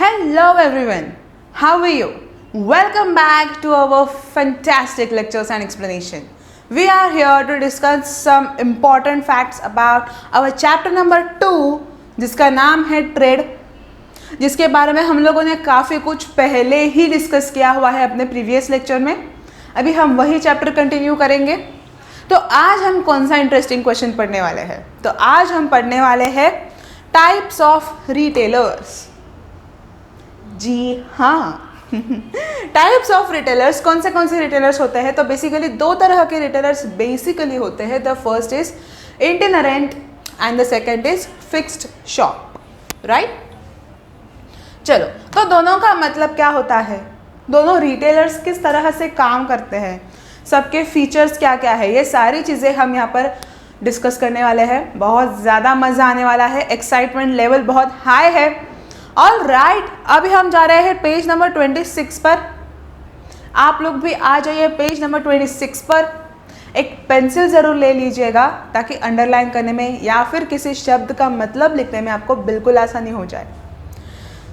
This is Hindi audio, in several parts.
Hello everyone, how are you? Welcome back to our fantastic lectures and explanation. We are here to discuss some important facts about our chapter number 2 जिसका नाम है ट्रेड, जिसके बारे में हम लोगों ने काफ़ी कुछ पहले ही डिस्कस किया हुआ है अपने प्रीवियस लेक्चर में. अभी हम वही चैप्टर कंटिन्यू करेंगे. तो आज हम कौन सा इंटरेस्टिंग क्वेश्चन पढ़ने वाले हैं? तो आज हम पढ़ने वाले हैं टाइप्स ऑफ रिटेलर्स. जी हाँ, टाइप्स ऑफ रिटेलर्स कौन से रिटेलर्स होते हैं? तो बेसिकली दो तरह के रिटेलर्स बेसिकली होते हैं. The first is itinerant and the second is fixed shop. Right, चलो, तो दोनों का मतलब क्या होता है, दोनों रिटेलर्स किस तरह से काम करते हैं, सबके फीचर्स क्या क्या है, ये सारी चीज़ें हम यहाँ पर डिस्कस करने वाले हैं. बहुत ज़्यादा मज़ा आने वाला है, एक्साइटमेंट लेवल बहुत हाई है. ऑल राइट, अभी हम जा रहे हैं पेज नंबर 26 पर. आप लोग भी आ जाइए पेज नंबर 26 पर. एक पेंसिल ज़रूर ले लीजिएगा ताकि अंडरलाइन करने में या फिर किसी शब्द का मतलब लिखने में आपको बिल्कुल आसानी हो जाए.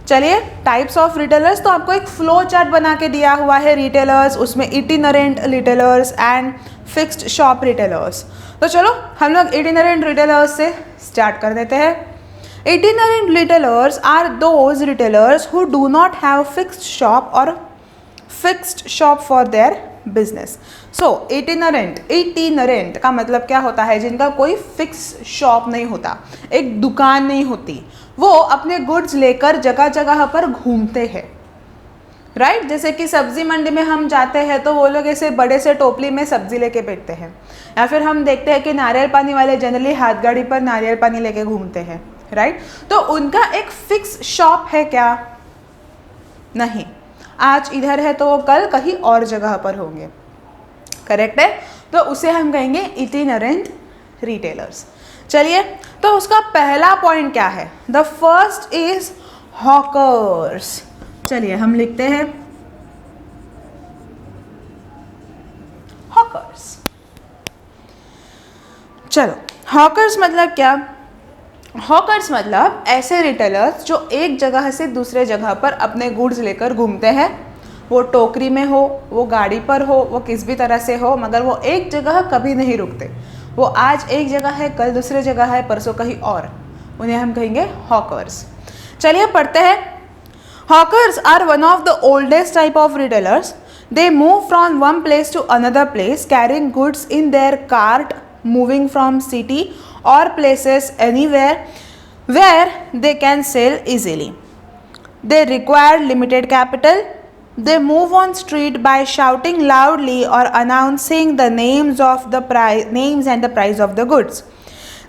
चलिए, टाइप्स ऑफ रिटेलर्स, तो आपको एक फ्लो चार्ट बना के दिया हुआ है रिटेलर्स, उसमें itinerant retailers and fixed shop retailers. तो चलो हम लोग इटिनरेंट रिटेलर्स से स्टार्ट कर देते हैं. Itinerant retailers are those retailers who do not have fixed shop or fixed shop for their business. So itinerant का मतलब क्या होता है? जिनका कोई फिक्स शॉप नहीं होता, एक दुकान नहीं होती, वो अपने गुड्स लेकर जगह जगह पर घूमते हैं. राइट, जैसे कि सब्जी मंडी में हम जाते हैं तो वो लोग ऐसे बड़े से टोपली में सब्जी लेके बैठते हैं, या फिर हम देखते हैं कि नारियल पानी वाले जनरली हाथ गाड़ी पर नारियल पानी लेके घूमते हैं. राइट, तो उनका एक फिक्स शॉप है क्या? नहीं. आज इधर है तो वो कल कहीं और जगह पर होंगे. करेक्ट है, तो उसे हम कहेंगे इटिनरेंट रिटेलर्स. चलिए, तो उसका पहला पॉइंट क्या है? The first is hawkers. चलिए हम लिखते हैं हॉकर्स. चलो, हॉकर्स मतलब क्या? हॉकर्स मतलब ऐसे रिटेलर्स जो एक जगह से दूसरे जगह पर अपने गुड्स लेकर घूमते हैं. वो टोकरी में हो, वो गाड़ी पर हो, वो किस भी तरह से हो, मगर वो एक जगह कभी नहीं रुकते. वो आज एक जगह है, कल दूसरे जगह है, परसों कहीं और. उन्हें हम कहेंगे हॉकर्स. चलिए पढ़ते हैं. Hawkers are one of the oldest type of retailers. They move from one place to another place carrying goods in their cart, moving from city or places anywhere where they can sell easily. They require limited capital. They move on street by shouting loudly or announcing the names and the price of the goods.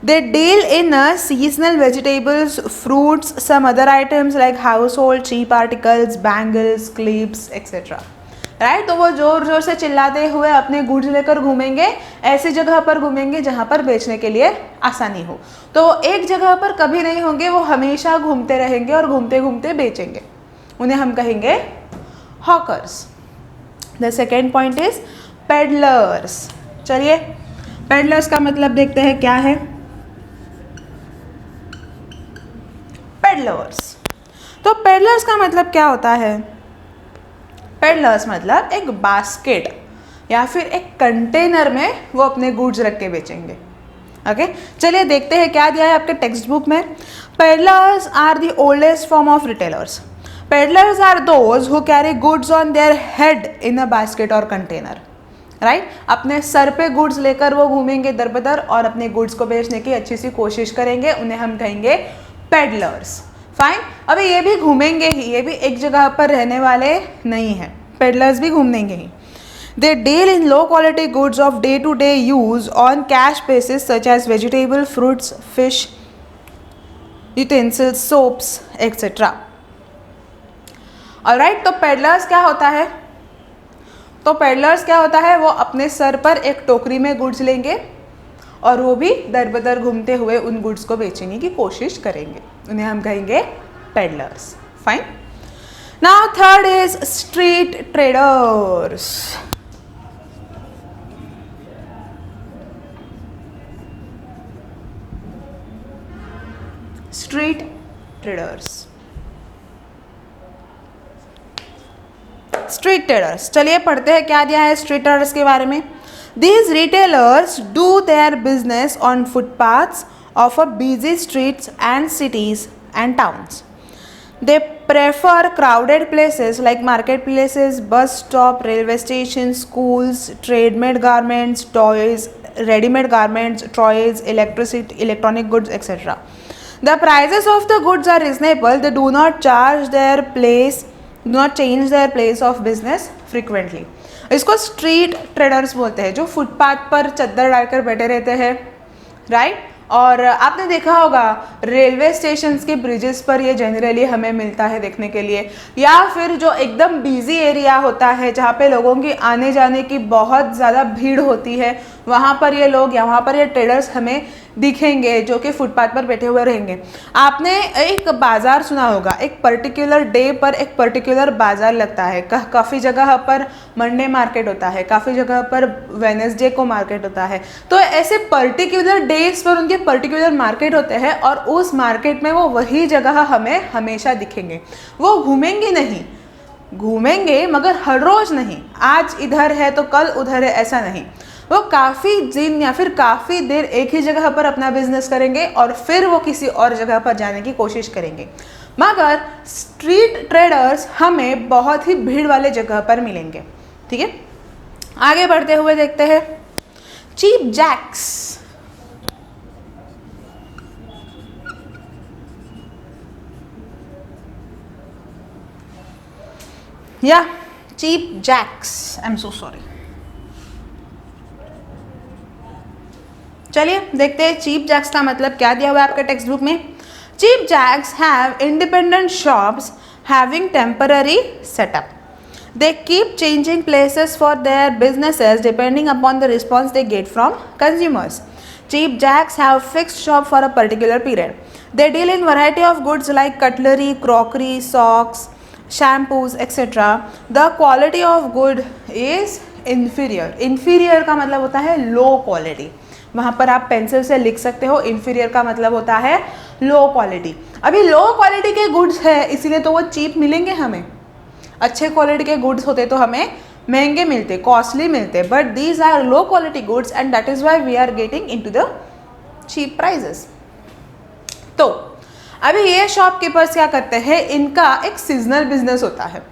They deal in seasonal vegetables, fruits, some other items like household cheap articles, bangles, clips, etc. Right, तो वो जोर जोर से चिल्लाते हुए अपने गुड्स लेकर घूमेंगे, ऐसी जगह पर घूमेंगे जहाँ पर बेचने के लिए आसानी हो. तो वो एक जगह पर कभी नहीं होंगे, वो हमेशा घूमते रहेंगे और घूमते घूमते बेचेंगे. उन्हें हम कहेंगे hawkers. The second point is peddlers. चलिए, पेडलर्स का मतलब देखते हैं क्या है. पेडलर्स, तो पेडलर्स का मतलब क्या होता है? पेडलर्स मतलब एक बास्केट या फिर एक कंटेनर में वो अपने गुड्स रख के बेचेंगे. ओके, चलिए देखते हैं क्या दिया है आपके टेक्स्ट बुक में. Peddlers are the oldest form of retailers. Peddlers are those who carry goods on their head in a basket और कंटेनर. राइट, अपने सर पे गुड्स लेकर वो घूमेंगे दर बदर और अपने गुड्स को बेचने की अच्छी सी कोशिश करेंगे. उन्हें हम कहेंगे पेडलर्स. फाइन, अभी ये भी घूमेंगे ही, ये भी एक जगह पर रहने वाले नहीं हैं. पेडलर्स भी घूमेंगे ही. They deal in low quality goods of day to day use on cash basis such as vegetable, fruits, fish, utensils, soaps etcetera. Alright, तो पेडलर्स क्या होता है? तो पेडलर्स क्या होता है? वो अपने सर पर एक टोकरी में गुड्स लेंगे और वो भी दर बदर घूमते हुए उन गुड्स को बेचने की कोशिश करेंगे. उन्हें हम कहेंगे peddlers. Fine. Now third is street traders. Street traders. Street traders, चलिए पढ़ते हैं क्या दिया है स्ट्रीट ट्रेडर्स के बारे में. These retailers do their business on footpaths of a busy streets and cities and towns. They prefer crowded places like marketplaces, bus stop, railway stations, schools, trade-made garments, toys, ready-made garments, toys, electricity, electronic goods, etc. The prices of the goods are reasonable. They do not change their place of business frequently. इसको स्ट्रीट ट्रेडर्स बोलते हैं, जो फुटपाथ पर चद्दर डालकर बैठे रहते हैं, राइट. और आपने देखा होगा रेलवे स्टेशंस के ब्रिजेस पर ये जनरली हमें मिलता है देखने के लिए, या फिर जो एकदम बिजी एरिया होता है जहाँ पे लोगों की आने जाने की बहुत ज़्यादा भीड़ होती है, वहाँ पर ये लोग या वहाँ पर ये ट्रेडर्स हमें दिखेंगे जो कि फुटपाथ पर बैठे हुए रहेंगे. आपने एक बाज़ार सुना होगा, एक पर्टिकुलर डे पर एक पर्टिकुलर बाज़ार लगता है. काफ़ी जगह पर मंडे मार्केट होता है, काफ़ी जगह पर वेडनेसडे को मार्केट होता है. तो ऐसे पर्टिकुलर डेज पर उनके पर्टिकुलर मार्केट होते हैं और उस मार्केट में वो वही जगह हमें हमेशा दिखेंगे. वो घूमेंगे नहीं, घूमेंगे मगर हर रोज़ नहीं, आज इधर है तो कल उधर है, ऐसा नहीं. वो काफ़ी दिन या फिर काफ़ी देर एक ही जगह पर अपना बिजनेस करेंगे और फिर वो किसी और जगह पर जाने की कोशिश करेंगे. मगर स्ट्रीट ट्रेडर्स हमें बहुत ही भीड़ वाले जगह पर मिलेंगे. ठीक है, आगे बढ़ते हुए देखते हैं चीप जैक्स. या cheap jacks, I am so sorry. चलिए देखते हैं चीप जैक्स का मतलब क्या दिया हुआ है आपके टेक्स्ट बुक में. Cheap jacks have independent shops having temporary setup. They keep changing places for their businesses depending upon the response they get from consumers. Cheap jacks have fixed shop for a particular period. They deal in variety of goods like cutlery, crockery, socks, shampoos, etc. The quality of good is inferior. Inferior का मतलब होता है low quality. वहाँ पर आप पेंसिल से लिख सकते हो. इन्फीरियर का मतलब होता है लो क्वालिटी. अभी लो क्वालिटी के गुड्स है इसीलिए तो वो चीप मिलेंगे हमें. अच्छे क्वालिटी के गुड्स होते तो हमें महंगे मिलते, कॉस्टली मिलते, but these are low quality goods and that is why we are getting into the cheap prices. तो अभी ये शॉपकीपर्स क्या करते हैं, इनका एक सीजनल बिजनेस होता है.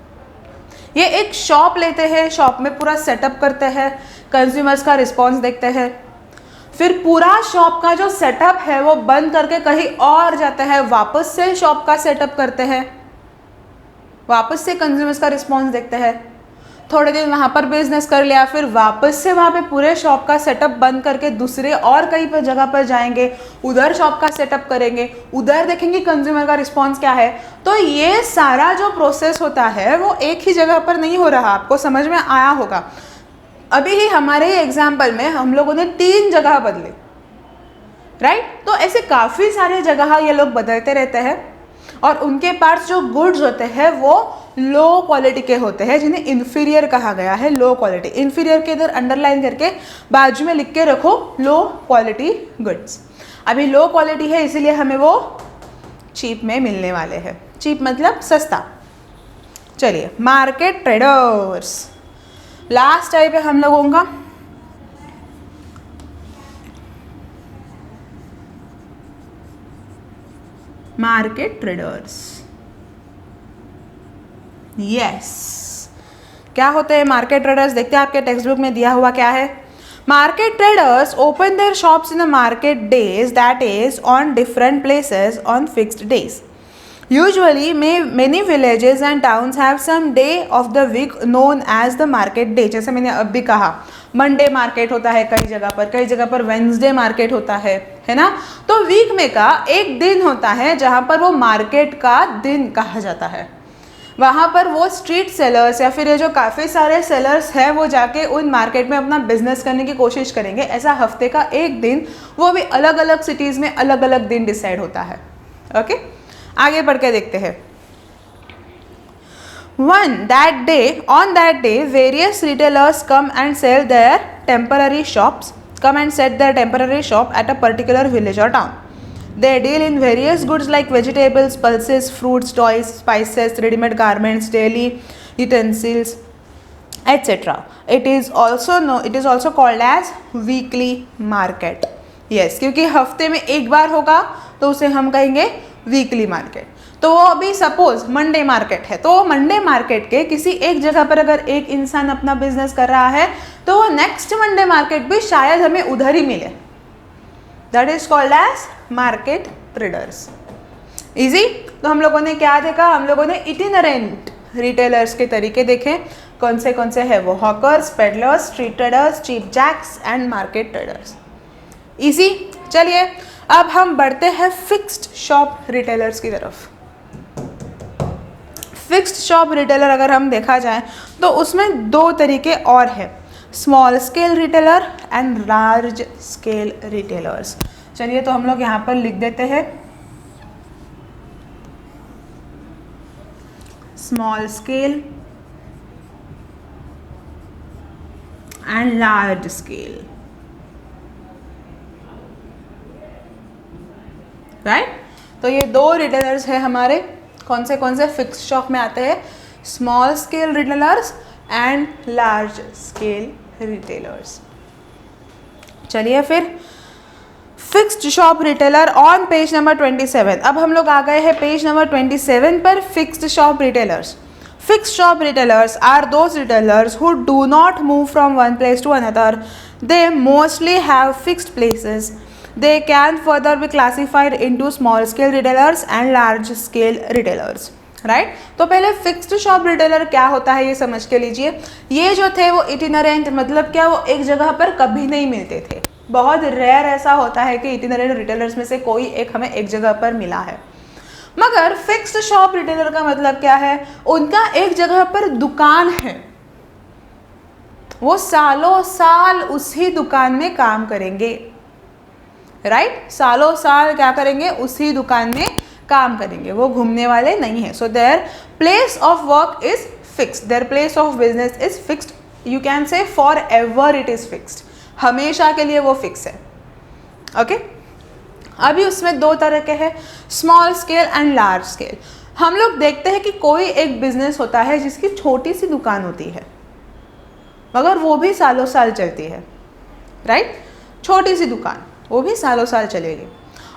ये एक शॉप लेते हैं, शॉप में पूरा सेटअप करते हैं, कंज्यूमर्स का रिस्पॉन्स देखते हैं, फिर पूरा शॉप का जो सेटअप है वो बंद करके कहीं और जाते हैं, वापस से शॉप का सेटअप करते हैं, वापस से कंज्यूमर्स का रिस्पॉन्स देखते हैं, थोड़े दिन वहाँ पर बिजनेस कर लिया, फिर वापस से वहाँ पे पूरे शॉप का सेटअप बंद करके दूसरे और कहीं पर जगह पर जाएंगे, उधर शॉप का सेटअप करेंगे, उधर देखेंगे कंज्यूमर का रिस्पॉन्स क्या है. तो ये सारा जो प्रोसेस होता है वो एक ही जगह पर नहीं हो रहा. आपको समझ में आया होगा. अभी ही हमारे एग्जाम्पल में हम लोगों ने 3 जगह बदले, राइट. तो ऐसे काफ़ी सारे जगह ये लोग बदलते रहते हैं और उनके पास जो गुड्स होते हैं वो लो क्वालिटी के होते हैं, जिन्हें इन्फीरियर कहा गया है. लो क्वालिटी, इन्फीरियर के इधर अंडरलाइन करके बाजू में लिख के रखो लो क्वालिटी गुड्स. अभी लो क्वालिटी है इसीलिए हमें वो चीप में मिलने वाले हैं. चीप मतलब सस्ता. चलिए मार्केट ट्रेडर्स लास्ट टाइप है हम लोगों का. मार्केट ट्रेडर्स, यस, क्या होते हैं मार्केट ट्रेडर्स, देखते हैं आपके टेक्स्ट बुक में दिया हुआ क्या है. Market traders open there shops in the market days, that is on different places on fixed days. Usually, many villages and towns have some day of the week known as the market day. जैसे मैंने अब भी कहा, मंडे मार्केट होता है कई जगह पर वेंसडे मार्केट होता है ना. तो वीक में का एक दिन होता है जहाँ पर वो मार्केट का दिन कहा जाता है. वहाँ पर वो स्ट्रीट सेलर्स या फिर ये जो काफ़ी सारे सेलर्स हैं वो जाके उन मार्केट में अपना बिजनेस करने की कोशिश करेंगे. ऐसा हफ्ते का एक दिन, वो भी अलग अलग सिटीज़ में अलग अलग दिन डिसाइड होता है. ओके, आगे बढ़ के देखते हैं. On that day, various retailers come and set their temporary shop at a particular village or town. They deal in various goods like vegetables, pulses, fruits, toys, spices, ready-made garments, daily utensils, etc. It is also called as weekly market. Yes, क्योंकि हफ्ते में एक बार होगा तो उसे हम कहेंगे वीकली मार्केट. तो वो अभी सपोज मंडे मार्केट है, तो मंडे मार्केट के किसी एक जगह पर अगर एक इंसान अपना बिजनेस कर रहा है तो वो नेक्स्ट मंडे मार्केट भी शायद हमें उधर ही मिले. That is called as market traders. Easy. तो हम लोगों ने क्या देखा, हम लोगों ने इटिनरेंट रिटेलर्स के तरीके देखे. कौन से हैं वो? Hawkers, peddlers, street traders, cheap jacks and market traders. Easy. चलिए अब हम बढ़ते हैं फिक्स्ड शॉप रिटेलर्स की तरफ. फिक्स्ड शॉप रिटेलर अगर हम देखा जाए तो उसमें दो तरीके और हैं, small scale retailer and large scale retailers. चलिए तो हम लोग यहाँ पर लिख देते हैं small scale and large scale. Right. तो ये दो रिटेलर्स हैं हमारे. कौन से फिक्स शॉप में आते हैं? Small scale retailers and large scale retailers. चलिए फिर fixed shop retailer on page number 27. अब हम लोग आ गए हैं पेज नंबर 27 पर. Fixed shop retailers. Fixed shop retailers are those retailers who do not move from one place to another. They mostly have fixed places. They can further be classified into small scale retailers and large scale retailers. Right. तो पहले फिक्स्ड शॉप रिटेलर क्या होता है ये समझ के लीजिए. ये जो थे वो इटिनरेंट, मतलब क्या, वो एक जगह पर कभी नहीं मिलते थे. बहुत रेयर ऐसा होता है कि इटिनरेंट रिटेलर्स में से कोई एक हमें एक जगह पर मिला है. मगर फिक्स्ड शॉप रिटेलर का मतलब क्या है? उनका एक जगह पर दुकान है, वो सालों साल उसी दुकान में काम करेंगे. राइट. सालों साल क्या करेंगे? उसी दुकान में काम करेंगे, वो घूमने वाले नहीं है. So their place of work is fixed, their place of business is fixed. You can say for ever it is fixed. हमेशा के लिए वो फिक्स है. ओके. अभी उसमें दो तरह के हैं, small scale and large scale. हम लोग देखते हैं कि कोई एक बिजनेस होता है जिसकी छोटी सी दुकान होती है मगर वो भी सालों साल चलती है. राइट. छोटी सी दुकान वो भी सालों साल चलेगी.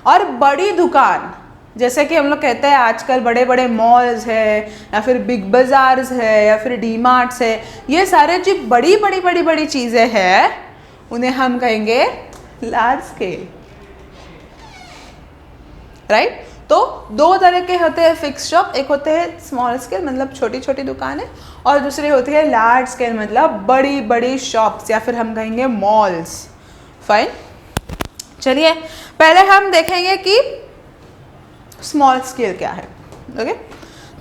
और बड़ी दुकान, जैसे कि हम लोग कहते हैं आजकल बड़े बड़े मॉल्स है या फिर बिग बाजार्स है या फिर डी मार्ट्स है, ये सारे जो बड़ी बड़ी बड़ी बड़ी चीज़ें हैं उन्हें हम कहेंगे लार्ज स्केल. राइट. तो दो तरह के होते हैं फिक्स शॉप. एक होते हैं स्मॉल स्केल मतलब छोटी छोटी दुकानें, और दूसरे होते हैं लार्ज स्केल मतलब बड़ी बड़ी शॉप्स या फिर हम कहेंगे मॉल्स. फाइन. चलिए पहले हम देखेंगे कि स्मॉल स्केल क्या है. ओके.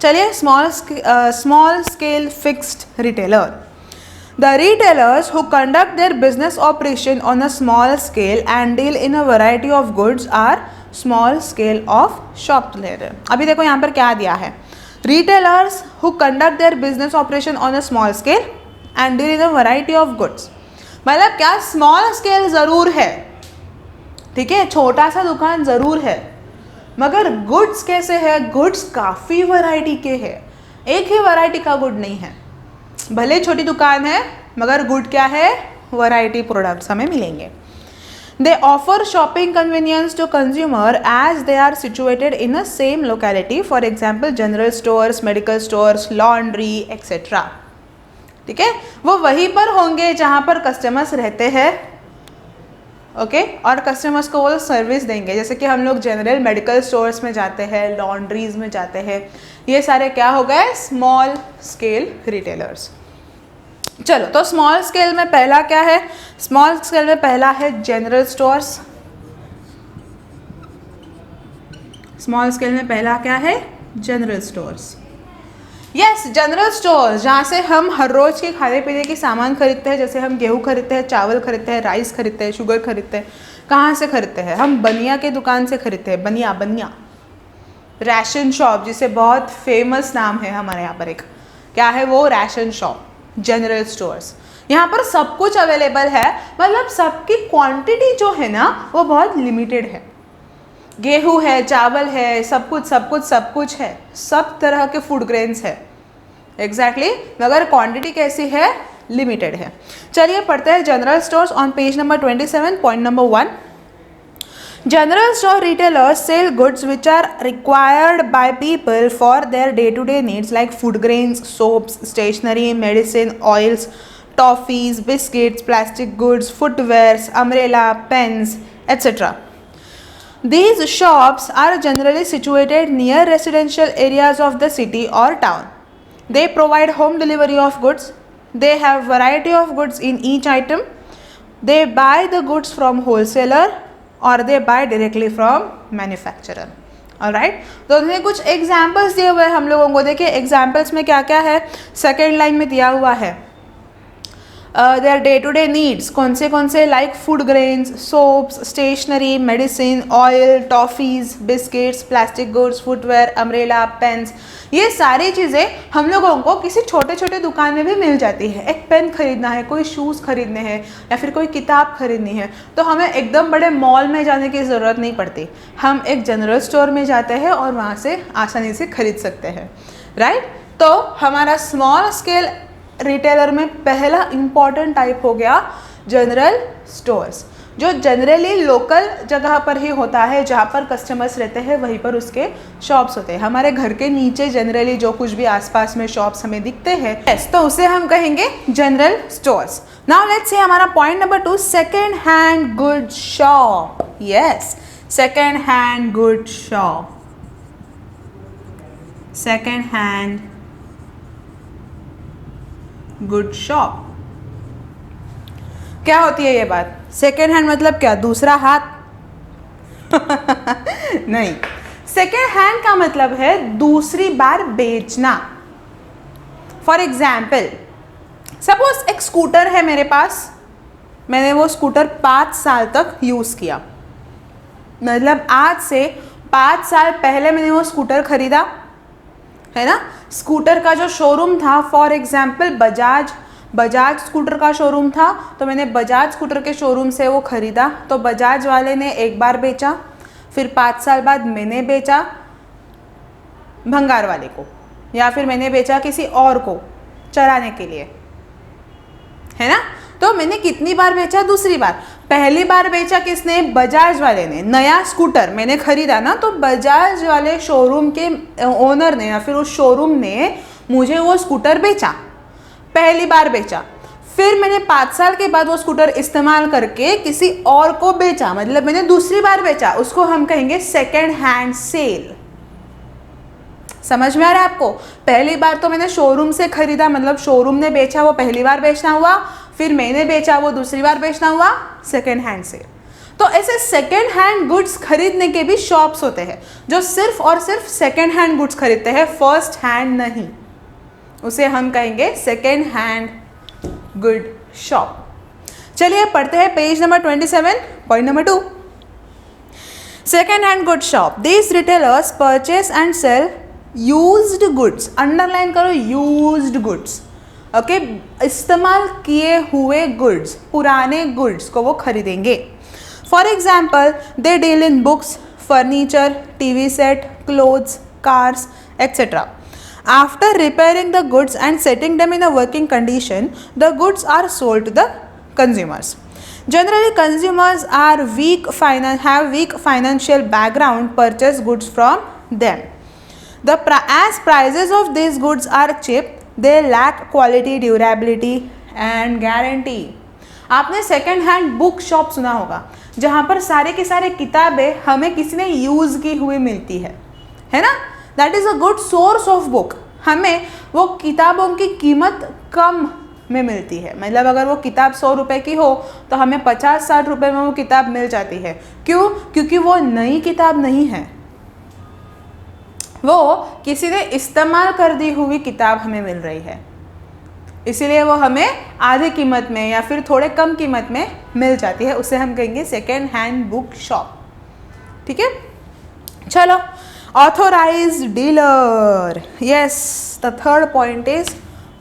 चलिए small scale fixed retailer. The retailers who conduct their business operation on a small scale and deal in a variety of goods are small scale of shop retailer. अभी देखो यहाँ पर क्या दिया है. Retailers who conduct their business operation on a small scale and deal in a variety of goods. मतलब क्या, स्मॉल स्केल ज़रूर है, ठीक है, छोटा सा दुकान ज़रूर है, मगर गुड्स कैसे है? गुड्स काफ़ी वैरायटी के हैं. एक ही वैरायटी का गुड नहीं है. भले छोटी दुकान है मगर गुड क्या है? वैरायटी प्रोडक्ट्स हमें मिलेंगे. They offer shopping convenience to consumer as they are situated in the same locality. For example, general stores, medical stores, laundry, etc. ठीक है. वो वहीं पर होंगे जहाँ पर कस्टमर्स रहते हैं. ओके. और कस्टमर्स को वो सर्विस देंगे. जैसे कि हम लोग जनरल मेडिकल स्टोर्स में जाते हैं, लॉन्ड्रीज में जाते हैं. ये सारे क्या हो गए? Small scale retailers. चलो तो स्मॉल स्केल में पहला क्या है? स्मॉल स्केल में पहला है जनरल स्टोर्स. स्मॉल स्केल में पहला क्या है? General stores. Yes, general stores जहाँ से हम हर रोज़ के खाने पीने की सामान खरीदते हैं. जैसे हम गेहूँ खरीदते हैं, चावल खरीदते हैं, राइस खरीदते हैं, शुगर खरीदते हैं. कहाँ से खरीदते हैं? हम बनिया के दुकान से खरीदते हैं. बनिया राशन शॉप, जिसे बहुत फेमस नाम है हमारे यहाँ पर. एक क्या है वो? Ration shop. जनरल स्टोर्स, यहाँ पर सब कुछ अवेलेबल है, मतलब सबकी क्वांटिटी जो है ना वो बहुत लिमिटेड है. गेहूँ है, चावल है, सब कुछ है, सब तरह के फूड ग्रेन्स है. एग्जैक्टली. मगर क्वांटिटी कैसी है? लिमिटेड है। चलिए पढ़ते हैं general stores on page number 27, point number 1। General store retailers sell goods which are required by people for their day-to-day needs like food grains, soaps, stationery, medicine, oils, toffees, biscuits, plastic goods, footwear, umbrella, pens, etc. These shops are generally situated near residential areas of the city or town. They provide home delivery of goods. They have variety of goods in each item. They buy the goods from wholesaler और they buy directly from manufacturer. Alright, तो उन्होंने कुछ एग्जाम्पल्स दिए हुए हैं हम लोगों को। देखिए एग्जाम्पल्स में क्या क्या है, सेकेंड लाइन में दिया हुआ है their day to day needs, कौन से like food grains, soaps, stationery, medicine, oil, toffees, biscuits, plastic goods, footwear, umbrella, pens, ये सारी चीज़ें हम लोगों को किसी छोटे छोटे दुकान में भी मिल जाती है। एक पेन खरीदना है, कोई शूज़ खरीदने हैं या फिर कोई किताब खरीदनी है तो हमें एकदम बड़े मॉल में जाने की ज़रूरत नहीं पड़ती, हम एक जनरल स्टोर में जाते हैं और वहाँ से आसानी से खरीद सकते हैं। राइट, तो हमारा स्मॉल स्केल रिटेलर में पहला इम्पॉर्टेंट टाइप हो गया जनरल स्टोर्स, जो जनरली लोकल जगह पर ही होता है, जहाँ पर कस्टमर्स रहते हैं वहीं पर उसके शॉप्स होते हैं। हमारे घर के नीचे जनरली जो कुछ भी आसपास में शॉप्स हमें दिखते हैं तो उसे हम कहेंगे general stores. Now let's see हमारा point number 2, second hand good shop. Yes, second hand good shop, second hand good shop. क्या होती है ये बात? सेकेंड हैंड मतलब क्या, दूसरा हाथ? नहीं, सेकेंड हैंड का मतलब है दूसरी बार बेचना। फॉर एग्जाम्पल, सपोज एक स्कूटर है मेरे पास, मैंने वो स्कूटर 5 साल तक यूज़ किया, मतलब आज से 5 साल पहले मैंने वो स्कूटर खरीदा है ना। स्कूटर का जो शोरूम था, फॉर एग्जाम्पल बजाज स्कूटर का शोरूम था, तो मैंने बजाज स्कूटर के शोरूम से वो ख़रीदा, तो बजाज वाले ने एक बार बेचा, फिर 5 साल बाद मैंने बेचा भंगार वाले को, या फिर मैंने बेचा किसी और को चलाने के लिए, है ना। तो मैंने कितनी बार बेचा? दूसरी बार। पहली बार बेचा किसने? बजाज वाले ने। नया स्कूटर मैंने खरीदा ना, तो बजाज वाले शोरूम के ओनर ने या फिर उस शोरूम ने मुझे वो स्कूटर बेचा, पहली बार बेचा। फिर मैंने 5 साल के बाद वो स्कूटर इस्तेमाल करके किसी और को बेचा, मतलब मैंने दूसरी बार बेचा, उसको हम कहेंगे सेकेंड हैंड सेल। समझ में आ रहा है आपको? पहली बार तो मैंने शोरूम से खरीदा, मतलब शोरूम ने बेचा, वो पहली बार बेचना हुआ, फिर मैंने बेचा, वो दूसरी बार बेचना हुआ, सेकेंड हैंड सेल। तो ऐसे सेकेंड हैंड गुड्स खरीदने के भी शॉप्स होते हैं जो सिर्फ और सिर्फ सेकेंड हैंड गुड्स खरीदते हैं, फर्स्ट हैंड नहीं। उसे हम कहेंगे सेकेंड हैंड गुड शॉप। चलिए पढ़ते हैं page number 27, point number 2। Second hand good shop, this retailers purchase and sell used goods. Underline करो, यूज्ड गुड्स। ओके, इस्तेमाल किए हुए गुड्स, पुराने गुड्स को वो खरीदेंगे। For example, they deal in books, furniture, TV set, clothes, cars, etcetera. After repairing the goods and setting them in a working condition, the goods are sold to the consumers. Generally, consumers are have weak financial background, purchase goods from them. As prices of these goods are cheap, they lack quality, durability and guarantee. आपने सेकेंड हैंड बुक शॉप सुना होगा, जहाँ पर सारे के सारे किताबें हमें किसी ने यूज़ की हुई मिलती है ना। That is a good source of book. हमें वो किताबों की कीमत कम में मिलती है, मतलब अगर वो किताब 100 रुपये की हो तो हमें 50-60 रुपये में वो किताब मिल जाती है। क्यों? क्योंकि वो नई किताब नहीं है, वो किसी ने इस्तेमाल कर दी हुई किताब हमें मिल रही है, इसीलिए वो हमें आधी कीमत में या फिर थोड़े कम कीमत में मिल जाती है। उसे हम कहेंगे सेकेंड हैंड बुक शॉप। ठीक है, चलो authorized dealer. Yes, the third point is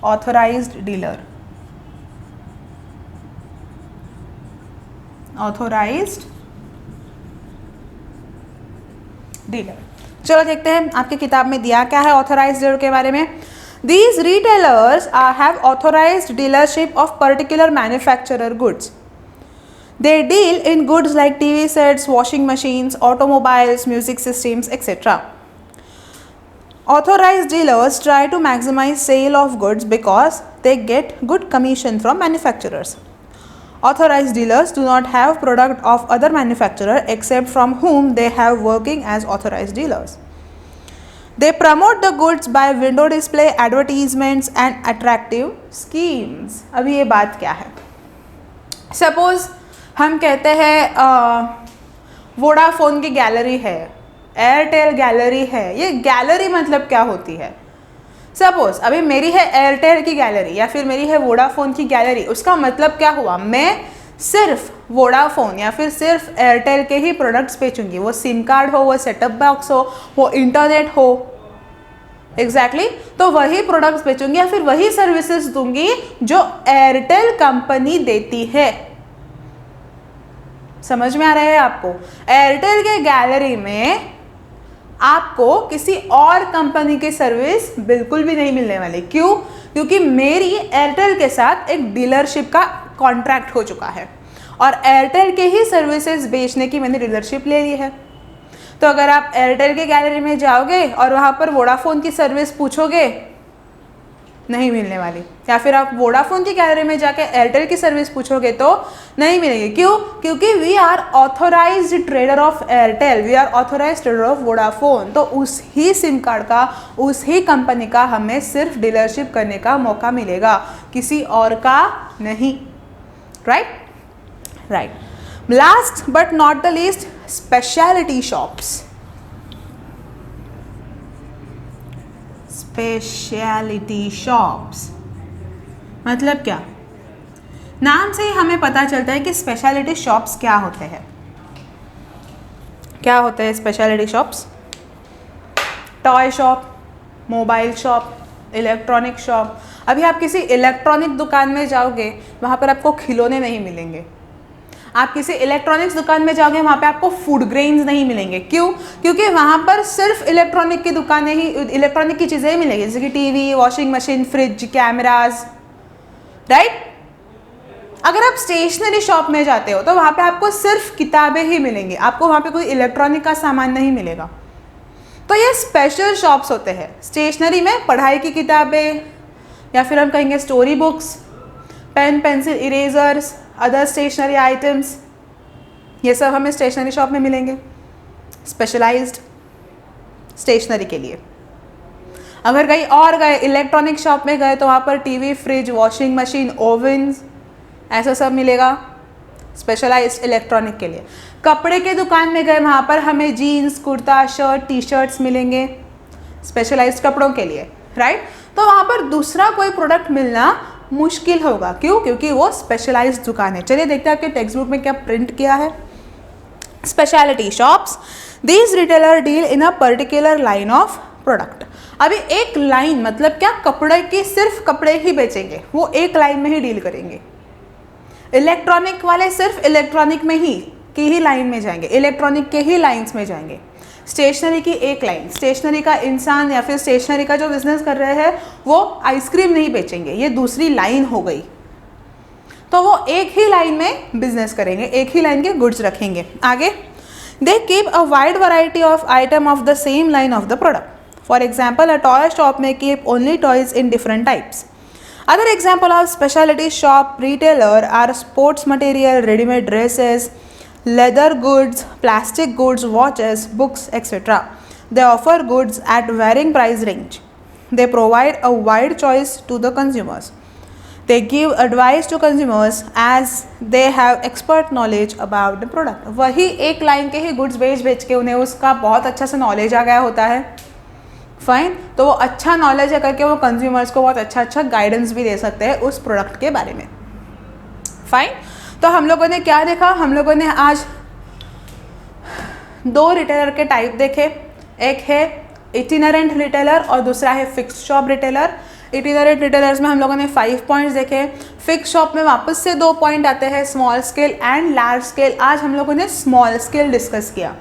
authorized dealer. Authorized dealer. चलो देखते हैं आपकी किताब में दिया क्या है ऑथोराइज्ड डीलर के बारे में। These retailers have authorized dealership of particular manufacturer goods. They deal in goods like TV sets, washing machines, automobiles, music systems, etc. Authorized dealers try to maximize sale of goods because they get good commission from manufacturers. Authorized dealers do not have product of other manufacturer except from whom they have working as authorized dealers. They promote the goods by window display, advertisements and attractive schemes. अभी ये बात क्या है? Suppose हम कहते हैं वोडाफोन की गैलरी है, एयरटेल गैलरी है. ये गैलरी मतलब क्या होती है? सपोज अभी मेरी है एयरटेल की गैलरी या फिर मेरी है वोडाफोन की गैलरी. उसका मतलब क्या हुआ? मैं सिर्फ वोडाफोन या फिर सिर्फ एयरटेल के ही प्रोडक्ट्स बेचूंगी. वो सिम कार्ड हो, वो सेटअप बॉक्स हो, वो इंटरनेट हो. एग्जैक्टली तो वही प्रोडक्ट्स बेचूंगी या फिर वही सर्विसेज दूंगी जो एयरटेल कंपनी देती है. समझ में आ रहा है आपको? एयरटेल के गैलरी में आपको किसी और कंपनी की सर्विस बिल्कुल भी नहीं मिलने वाली. क्यों? क्योंकि मेरी एयरटेल के साथ एक डीलरशिप का कॉन्ट्रैक्ट हो चुका है और एयरटेल के ही सर्विसेज बेचने की मैंने डीलरशिप ले ली है. तो अगर आप एयरटेल के गैलरी में जाओगे और वहाँ पर वोडाफोन की सर्विस पूछोगे, नहीं मिलने वाली. या फिर आप वोडाफोन की गैलरी में जाके एयरटेल की सर्विस पूछोगे तो नहीं मिलेगी. क्यों? क्योंकि we are authorised trader of Airtel, we are authorised trader of Vodafone. तो उस ही सिम कार्ड का, उस ही कंपनी का हमें सिर्फ डीलरशिप करने का मौका मिलेगा, किसी और का नहीं. Right right. Last but not the least, speciality shops. Speciality shops मतलब क्या? नाम से ही हमें पता चलता है कि स्पेशलिटी शॉप्स क्या होते हैं. क्या होते हैं speciality shops? Toy shop, mobile shop, electronic shop. अभी आप किसी इलेक्ट्रॉनिक दुकान में जाओगे, वहाँ पर आपको खिलौने नहीं मिलेंगे. आप किसी इलेक्ट्रॉनिक्स दुकान में जाओगे, वहाँ पे आपको फूड ग्रेन्स नहीं मिलेंगे. क्यों? क्योंकि वहाँ पर सिर्फ इलेक्ट्रॉनिक की दुकानें ही, इलेक्ट्रॉनिक की चीज़ें ही मिलेंगी, जैसे कि TV, washing machine, fridge, cameras. Right. अगर आप स्टेशनरी शॉप में जाते हो तो वहाँ पे आपको सिर्फ किताबें ही मिलेंगी, आपको वहाँ पे कोई इलेक्ट्रॉनिक का सामान नहीं मिलेगा. तो ये स्पेशल शॉप्स होते हैं. स्टेशनरी में पढ़ाई की किताबें या फिर हम कहेंगे story books, pen, pencil, erasers, other stationery items, ये सब हमें स्टेशनरी शॉप में मिलेंगे, स्पेशलाइज्ड स्टेशनरी के लिए. अगर कहीं और गए, इलेक्ट्रॉनिक शॉप में गए, तो वहाँ पर टीवी, फ्रिज, वॉशिंग मशीन, ओवन्स, ऐसा सब मिलेगा, स्पेशलाइज्ड इलेक्ट्रॉनिक के लिए. कपड़े के दुकान में गए, वहाँ पर हमें jeans, kurta, shirt, T shirts मिलेंगे, स्पेशलाइज्ड कपड़ों के लिए. राइट. तो वहाँ पर दूसरा कोई प्रोडक्ट मिलना मुश्किल होगा. क्यों? क्योंकि वो स्पेशलाइज्ड दुकान है. चलिए देखते हैं आपके टेक्स्ट बुक में क्या प्रिंट किया है. Speciality shops, these retailer deal in a particular line of product. अभी एक लाइन मतलब क्या? कपड़े की सिर्फ कपड़े ही बेचेंगे, वो एक लाइन में ही डील करेंगे. इलेक्ट्रॉनिक वाले सिर्फ इलेक्ट्रॉनिक में ही की ही लाइन में जाएंगे, इलेक्ट्रॉनिक के ही लाइन्स में जाएंगे. स्टेशनरी की एक लाइन, स्टेशनरी का इंसान या फिर स्टेशनरी का जो बिजनेस कर रहे हैं वो आइसक्रीम नहीं बेचेंगे, ये दूसरी लाइन हो गई. तो वो एक ही लाइन में बिजनेस करेंगे, एक ही लाइन के गुड्स रखेंगे. आगे, they keep a wide variety of item of the same line of the product. For example, a toy shop में keep only toys in different types. Other example of specialty shop retailer are sports material, ready-made dresses, leather goods, plastic goods, watches, books, etc. They offer goods at varying price range. They provide a wide choice to the consumers. They give advice to consumers as they have expert knowledge about the product. वही एक लाइन के ही गुड्स बेच के उन्हें उसका बहुत अच्छा सा नॉलेज आ गया होता है. फाइन. तो वो अच्छा नॉलेज है करके वो कंज्यूमर्स को बहुत अच्छा गाइडेंस भी दे सकते हैं उस प्रोडक्ट के बारे में. फाइन. तो हम लोगों ने क्या देखा? हम लोगों ने आज दो रिटेलर के टाइप देखे. एक है इटिनरेंट रिटेलर और दूसरा है fixed shop retailer. Itinerant retailers में हम लोगों ने 5 पॉइंट्स देखे. फिक्स शॉप में वापस से 2 पॉइंट आते हैं, small scale and large scale. आज हम लोगों ने स्मॉल स्केल डिस्कस किया.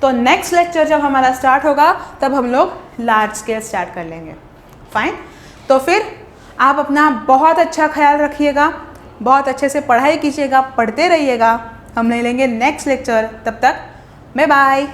तो नेक्स्ट लेक्चर जब हमारा स्टार्ट होगा तब हम लोग लार्ज स्केल स्टार्ट कर लेंगे. फाइन। तो फिर आप अपना बहुत अच्छा ख्याल रखिएगा, बहुत अच्छे से पढ़ाई कीजिएगा, पढ़ते रहिएगा। हम ले लेंगे नेक्स्ट लेक्चर, तब तक बाय बाय।